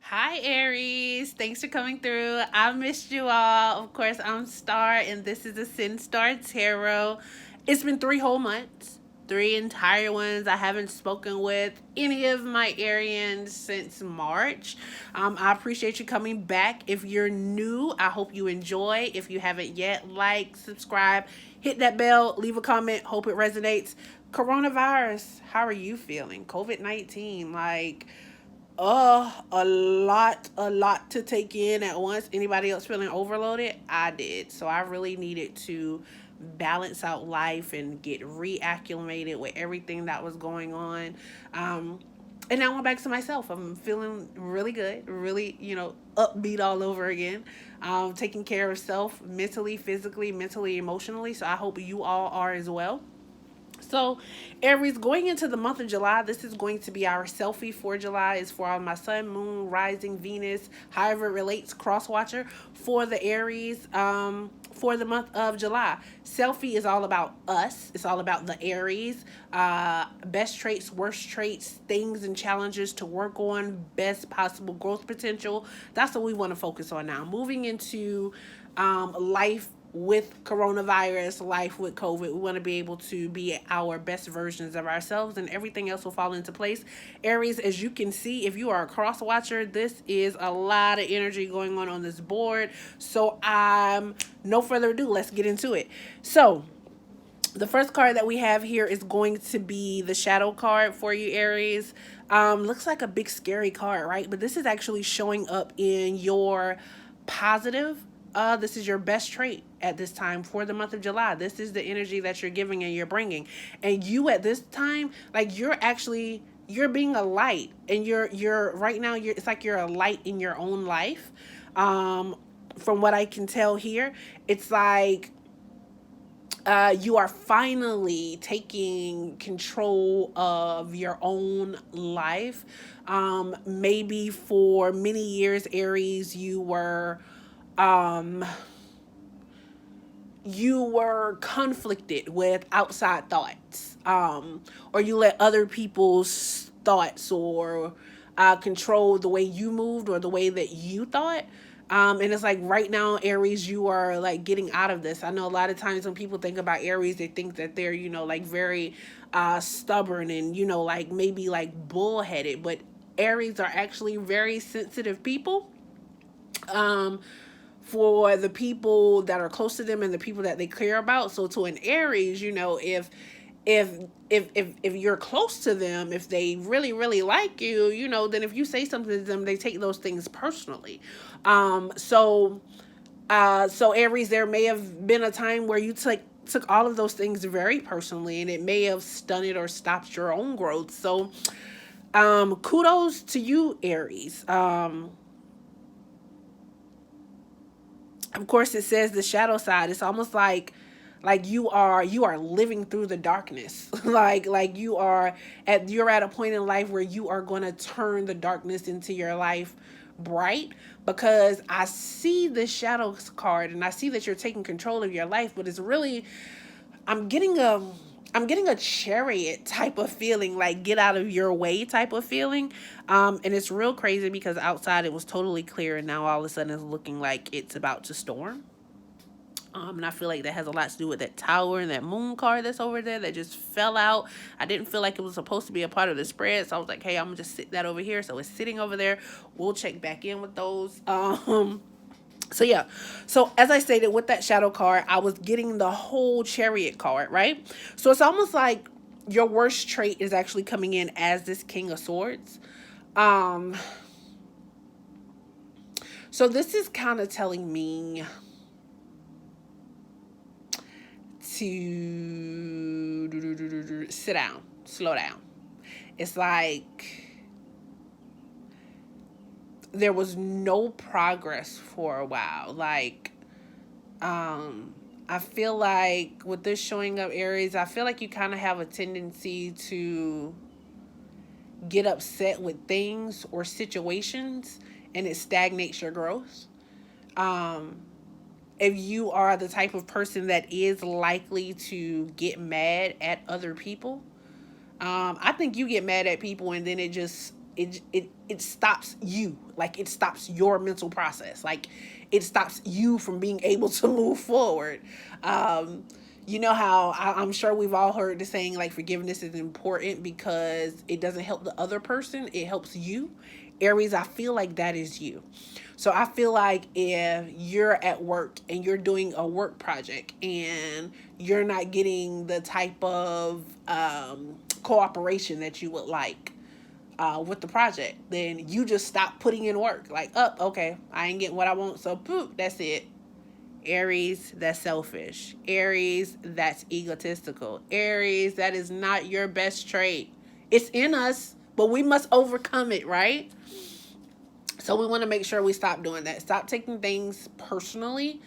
Hi, Aries. Thanks for coming through. I missed you all. Of course, I'm Star, and this is AscendStar Tarot. It's been 3 whole months, 3 entire ones. I haven't spoken with any of my Arians since March. I appreciate you coming back. If you're new, I hope you enjoy. If you haven't yet, like, subscribe, hit that bell, leave a comment. Hope it resonates. Coronavirus, how are you feeling? COVID-19, a lot to take in at once. Anybody else feeling overloaded? I did. So I really needed to balance out life and get reacclimated with everything that was going on. And now I'm back to myself. I'm feeling really good, really, upbeat all over again. Taking care of self mentally, physically, mentally, emotionally. So I hope you all are as well. So, Aries, going into the month of July, this is going to be our selfie for July. Is for all my sun, moon, rising, Venus, however it relates, cross watcher for the Aries. For the month of July, selfie is all about us. It's all about the Aries. Best traits, worst traits, things and challenges to work on, best possible growth potential. That's what we want to focus on now. Moving into life with coronavirus, life with COVID. We want to be able to be our best versions of ourselves, and everything else will fall into place. Aries, as you can see, if you are a cross watcher, this is a lot of energy going on this board. So, no further ado, let's get into it. So, the first card that we have here is going to be the shadow card for you, Aries. Looks like a big scary card, right? But this is actually showing up in your positive. This is your best trait at this time for the month of July. This is the energy that you're giving and you're bringing. And you at this time, like you're being a light, and you're right now it's like you're a light in your own life. From what I can tell here, it's like you are finally taking control of your own life. Maybe for many years, Aries, um, you were conflicted with outside thoughts, or you let other people's thoughts or control the way you moved or the way that you thought. And it's like right now, Aries, you are like getting out of this. I know a lot of times when people think about Aries, they think that they're, like very stubborn and, like maybe like bullheaded. But Aries are actually very sensitive people. Um, for the people that are close to them and the people that they care about. So to an Aries, if if you're close to them, if they really like you, then if you say something to them, they take those things personally. So Aries, there may have been a time where you took all of those things very personally, and it may have stunted or stopped your own growth. So kudos to you, Aries. Of course, it says the shadow side. It's almost like you are living through the darkness. like you're at a point in life where you are going to turn the darkness into your life bright, because I see the shadows card and I see that you're taking control of your life. But it's really, I'm getting a I'm getting a chariot type of feeling, like get out of your way type of feeling. And it's real crazy because outside it was totally clear, and now all of a sudden it's looking like it's about to storm. And I feel like that has a lot to do with that tower and that moon card that's over there that just fell out. I didn't feel like it was supposed to be a part of the spread, so I was like, hey, I'm gonna just sit that over here. So it's sitting over there. We'll check back in with those. So yeah, so as I stated, with that shadow card, I was getting the whole chariot card, right? So it's almost like your worst trait is actually coming in as this king of swords. um so this is kind of telling me to sit down, slow down. It's like there was no progress for a while. I feel like with this showing up, Aries, I feel like you kind of have a tendency to get upset with things or situations, and it stagnates your growth. Um, if you are the type of person that is likely to get mad at other people, I think you get mad at people and then it just it stops you. Like, it stops your mental process. Like, it stops you from being able to move forward. um you know how I'm sure we've all heard the saying, like, forgiveness is important because it doesn't help the other person, it helps you. Aries, I feel like that is you. So I feel like if you're at work and you're doing a work project and you're not getting the type of cooperation that you would like with the project, then you just stop putting in work. Like, oh, okay, I ain't getting what I want, so poop, that's it. Aries, that's selfish. Aries, that's egotistical. Aries, that is not your best trait. It's in us, but we must overcome it, right? So we want to make sure we stop doing that. Stop taking things personally.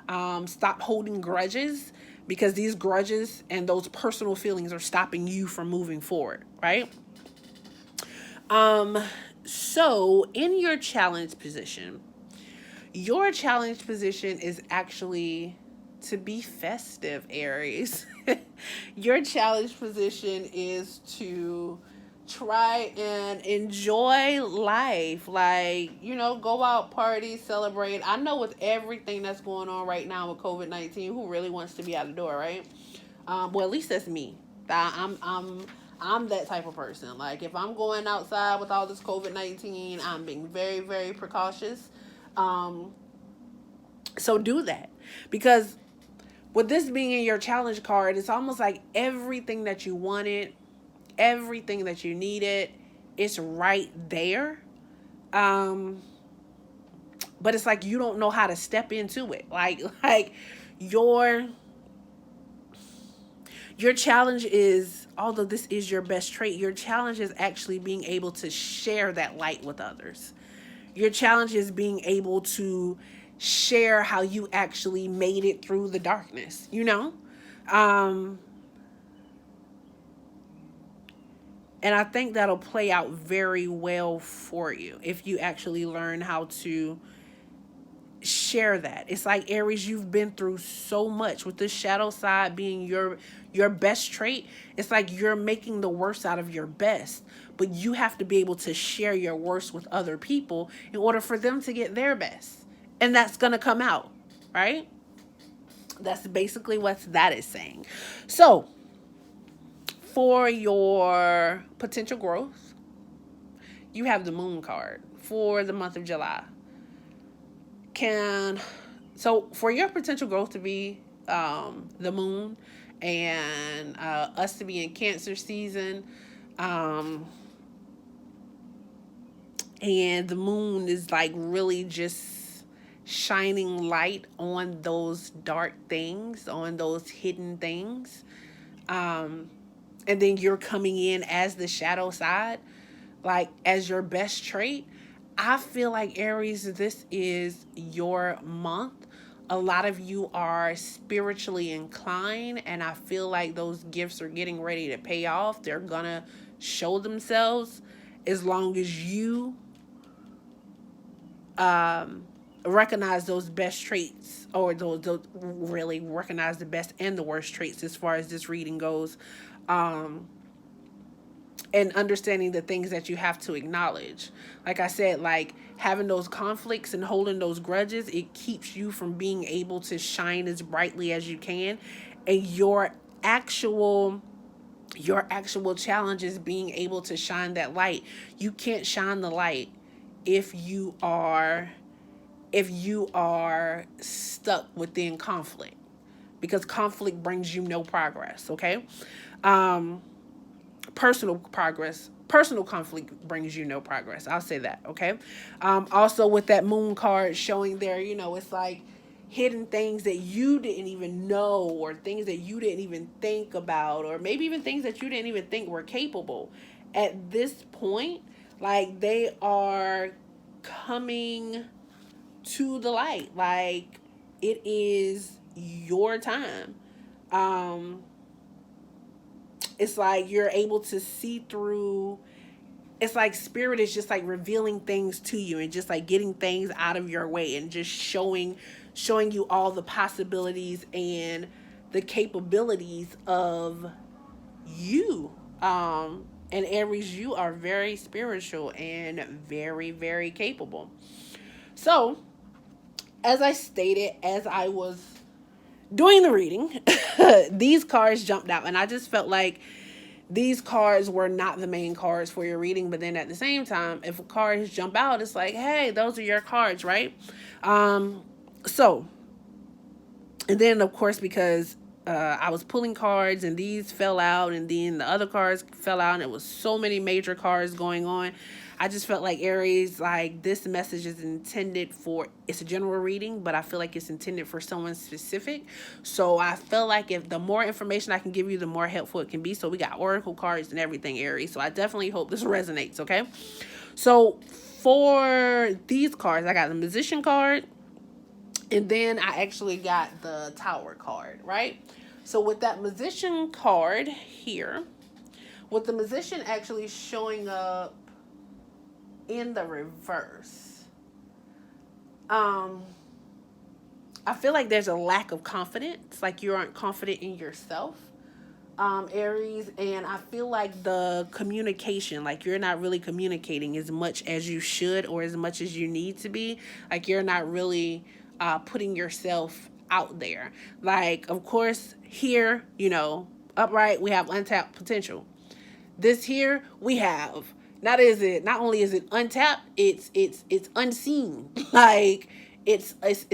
Stop holding grudges, because these grudges and those personal feelings are stopping you from moving forward, right? Um, so in your challenge position is actually to be festive, Aries. Your challenge position is to try and enjoy life. Like, go out, party, celebrate. I know with everything that's going on right now with COVID-19, who really wants to be out the door, right? Well, at least that's me. I'm that type of person. Like, if I'm going outside with all this COVID-19, I'm being very, very precautious. Um, so do that, because with this being in your challenge card, it's almost like everything that you wanted, everything that you needed, it's right there. Um, but it's like you don't know how to step into it. Like your your challenge is, although this is your best trait, your challenge is actually being able to share that light with others. Your challenge is being able to share how you actually made it through the darkness. Um, and I think that'll play out very well for you if you actually learn how to share that. It's like, Aries, you've been through so much with this shadow side being your best trait. It's like you're making the worst out of your best, but you have to be able to share your worst with other people in order for them to get their best, and that's going to come out, right? That's basically what that is saying. So for your potential growth, you have the moon card for the month of July. Can So for your potential growth to be the moon, and us to be in Cancer season, um, and the moon is like really just shining light on those dark things, on those hidden things, um, and then you're coming in as the shadow side, like as your best trait. I feel like, Aries, this is your month. A lot of you are spiritually inclined, and I feel like those gifts are getting ready to pay off. They're gonna show themselves as long as you um, recognize those best traits, or those really recognize the best and the worst traits as far as this reading goes. Um, and understanding the things that you have to acknowledge. Like I said, like having those conflicts and holding those grudges, it keeps you from being able to shine as brightly as you can. And actual your actual challenge is being able to shine that light. You can't shine the light if you are stuck within conflict, because conflict brings you no progress, okay? Um personal conflict brings you no progress, I'll say that, okay? Also with that moon card showing there, it's like hidden things that you didn't even know, or things that you didn't even think about, or maybe even things that you didn't even think were capable at this point. Like, they are coming to the light. Like, it is your time. um it's like you're able to see through. It's like spirit is just like revealing things to you, and just like getting things out of your way, and just showing you all the possibilities and the capabilities of you. And Aries, you are very spiritual and very, very capable. So, as I stated, as I was doing the reading, these cards jumped out, and I just felt like these cards were not the main cards for your reading. But then at the same time, if cards jump out, it's like, hey, those are your cards, right? So, and then of course, because I was pulling cards and these fell out, and then the other cards fell out, and it was so many major cards going on. I just felt like Aries, like this message is intended for, it's a general reading, but I feel like it's intended for someone specific. So I feel like if the more information I can give you, the more helpful it can be. So we got oracle cards and everything, Aries. So I definitely hope this resonates, okay? So for these cards, I got the Musician card, and then I actually got the Tower card, right? So with that Musician card here, with the Musician actually showing up in the reverse, I feel like there's a lack of confidence, like you aren't confident in yourself, Aries. And I feel like the communication, like you're not really communicating as much as you should or as much as you need to be. Like you're not really putting yourself out there. Like, of course, here, upright, we have untapped potential. This here we have, not only is it untapped, it's unseen. Like it's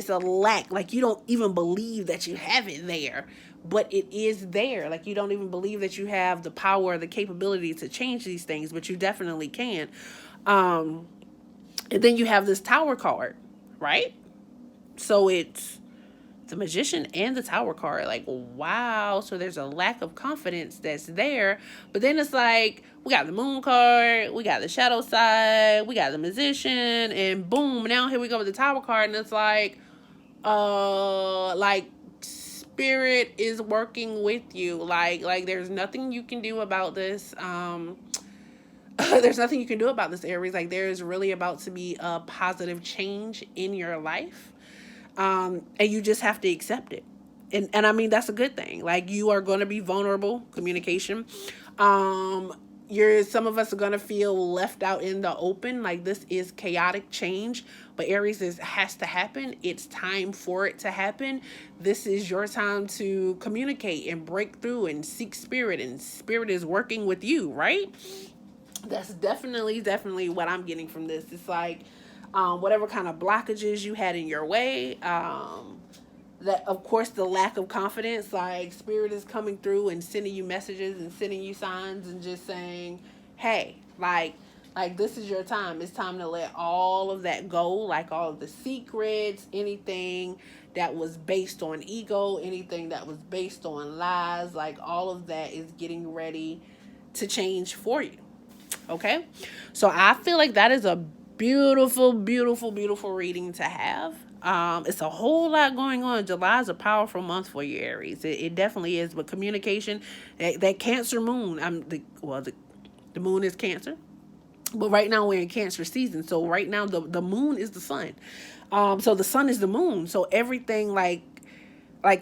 a lack. Like you don't even believe that you have it there, but it is there. Like you don't even believe that you have the power or the capability to change these things, but you definitely can. And then you have this Tower card, right? So it's the Magician and the Tower card. Like, wow. So there's a lack of confidence that's there. But then it's like, we got the Moon card, we got the Shadow side, we got the Musician, and boom, now here we go with the Tower card, and it's like spirit is working with you. Like there's nothing you can do about this. There's nothing you can do about this, Aries. Like there is really about to be a positive change in your life, and you just have to accept it. And I mean that's a good thing. Like you are going to be vulnerable. Communication. You're Some of us are going to feel left out in the open. Like this is chaotic change, but Aries has to happen. It's time for it to happen. This is your time to communicate and break through and seek spirit, and spirit is working with you, right? That's definitely what I'm getting from this. It's like whatever kind of blockages you had in your way, that of course the lack of confidence, like spirit is coming through and sending you messages and sending you signs and just saying, hey, like this is your time. It's time to let all of that go, like all of the secrets, anything that was based on ego, anything that was based on lies, like all of that is getting ready to change for you. Okay? So I feel like that is a beautiful, beautiful, beautiful reading to have. It's a whole lot going on. July is a powerful month for you, Aries. It definitely is. But communication, that Cancer moon, the moon is Cancer. But right now we're in Cancer season. So right now the moon is the sun. So the sun is the moon. So everything like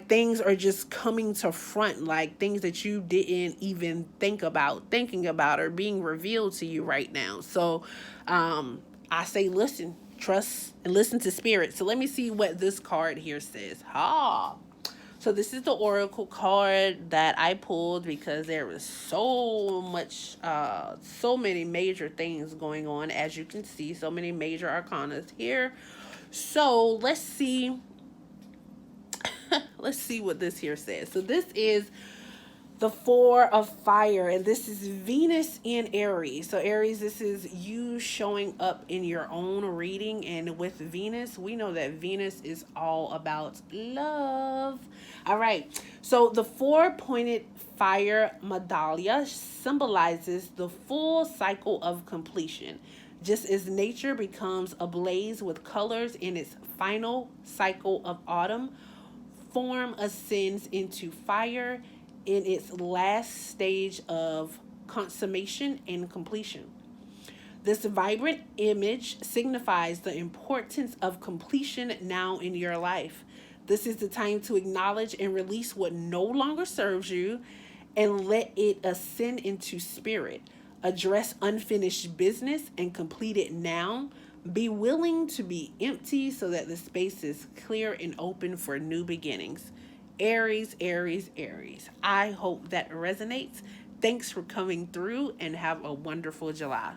things are just coming to front, like things that you didn't even thinking about or being revealed to you right now. So I say listen, trust, and listen to spirit. So let me see what this card here says. So this is the oracle card that I pulled because there was so many major things going on, as you can see, so many major arcanas here. So let's see let's see what this here says. So this is the Four of Fire, and this is Venus in Aries. So Aries, this is you showing up in your own reading, and with Venus, we know that Venus is all about love. All right, so the four-pointed fire medallia symbolizes the full cycle of completion. Just as nature becomes ablaze with colors in its final cycle of autumn, form ascends into fire in its last stage of consummation and completion. This vibrant image signifies the importance of completion now in your life. This is the time to acknowledge and release what no longer serves you and let it ascend into spirit. Address unfinished business and complete it now. Be willing to be empty so that the space is clear and open for new beginnings. Aries, Aries, Aries. I hope that resonates. Thanks for coming through and have a wonderful July.